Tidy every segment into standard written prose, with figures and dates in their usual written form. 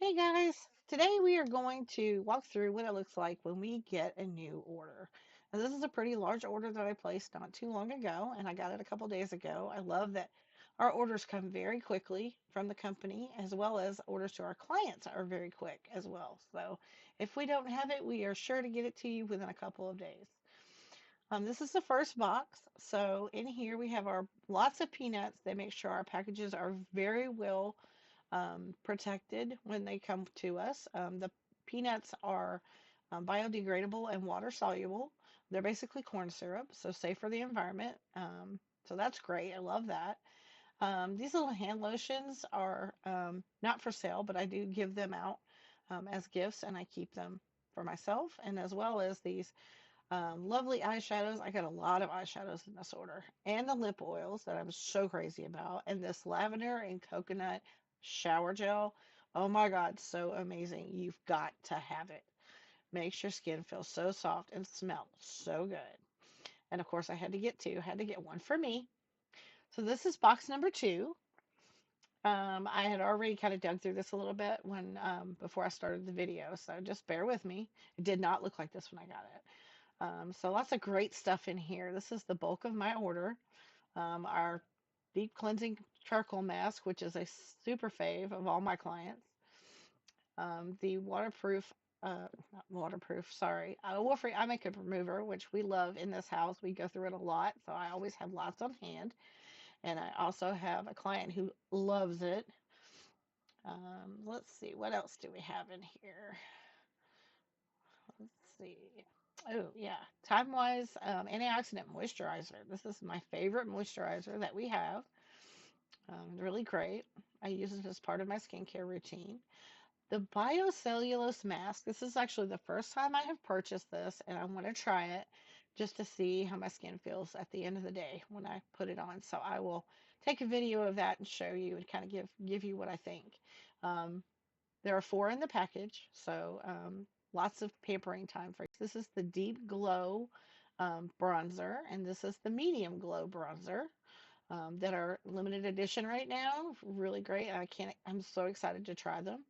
Hey guys, today we are going to walk through what it looks like when we get a new order. Now, this is a pretty large order that I placed not too long ago, and I got it a couple days ago. I love that our orders come very quickly from the company, as well as orders to our clients are very quick as well. So if we don't have it, we are sure to get it to you within a couple of days. This is the first box. So in here we have our lots of peanuts. They make sure our packages are very well protected when they come to us. The peanuts are biodegradable and water soluble. They're basically corn syrup, so safe for the environment. So that's great. I love that. These little hand lotions are not for sale, but I do give them out as gifts and I keep them for myself, and as well as these lovely eyeshadows. I got a lot of eyeshadows in this order, and the lip oils that I'm so crazy about, and this lavender and coconut shower gel. Oh my God, so amazing. You've got to have it. Makes your skin feel so soft and smell so good. And of course, I had to get two, had to get one for me. So this is box number two. I had already kind of dug through this a little bit when before I started the video, so just bear with me. It did not look like this when I got it. So lots of great stuff in here. This is the bulk of my order. Our deep cleansing charcoal mask, which is a super fave of all my clients. The waterproof, not waterproof, sorry, water-free eye makeup remover, which we love in this house. We go through it a lot, so I always have lots on hand. And I also have a client who loves it. Let's see, what else do we have in here? Let's see. Oh, yeah. Time Wise antioxidant moisturizer. This is my favorite moisturizer that we have. Really great. I use it as part of my skincare routine. The biocellulose mask. This is actually the first time I have purchased this, and I want to try it just to see how my skin feels at the end of the day when I put it on. So I will take a video of that and show you and kind of give you what I think. Um, there are four in the package, so lots of pampering time for you. This is the Deep Glow bronzer, and this is the Medium Glow bronzer that are limited edition right now. Really great. I'm so excited to try them.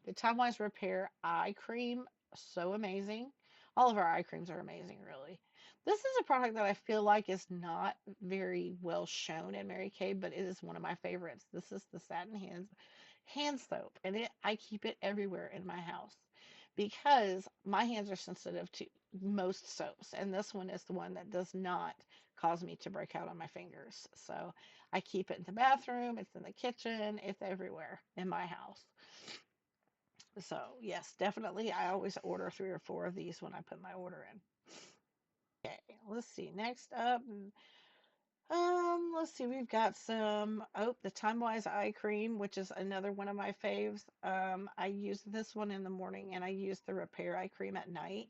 The Time Wise Repair eye cream, so amazing. All of our eye creams are amazing, really. This is a product that I feel like is not very well shown in Mary Kay, but it is one of my favorites. This is the Satin Hands hand soap, and I keep it everywhere in my house because my hands are sensitive to most soaps, and this one is the one that does not cause me to break out on my fingers. So I keep it in the bathroom, it's in the kitchen, it's everywhere in my house. So yes, definitely. I always order three or four of these when I put my order in. Okay, let's see. Next up, let's see. We've got the Time Wise eye cream, which is another one of my faves. I use this one in the morning, and I use the Repair eye cream at night,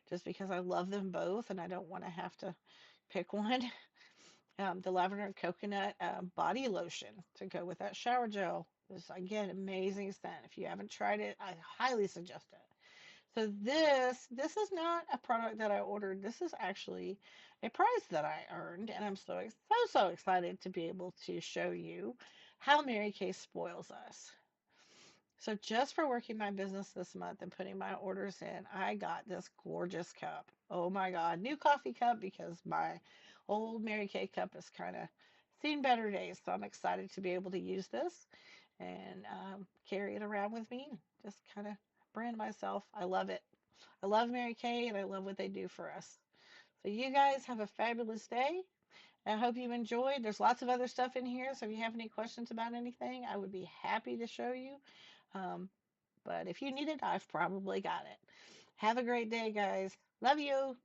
just because I love them both, and I don't want to have to pick one. The lavender and coconut body lotion to go with that shower gel is again amazing scent. If you haven't tried it, I highly suggest it. So this is not a product that I ordered. This is actually a prize that I earned, and I'm so excited to be able to show you how Mary Kay spoils us. So just for working my business this month and putting my orders in, I got this gorgeous cup. Oh my God, new coffee cup because my old Mary Kay cup has kind of seen better days. So I'm excited to be able to use this and carry it around with me. Just kind of brand myself. I love it. I love Mary Kay and I love what they do for us. So you guys have a fabulous day. I hope you enjoyed. There's lots of other stuff in here, so if you have any questions about anything, I would be happy to show you. Um, but if you need it, I've probably got it. Have a great day, guys. Love you.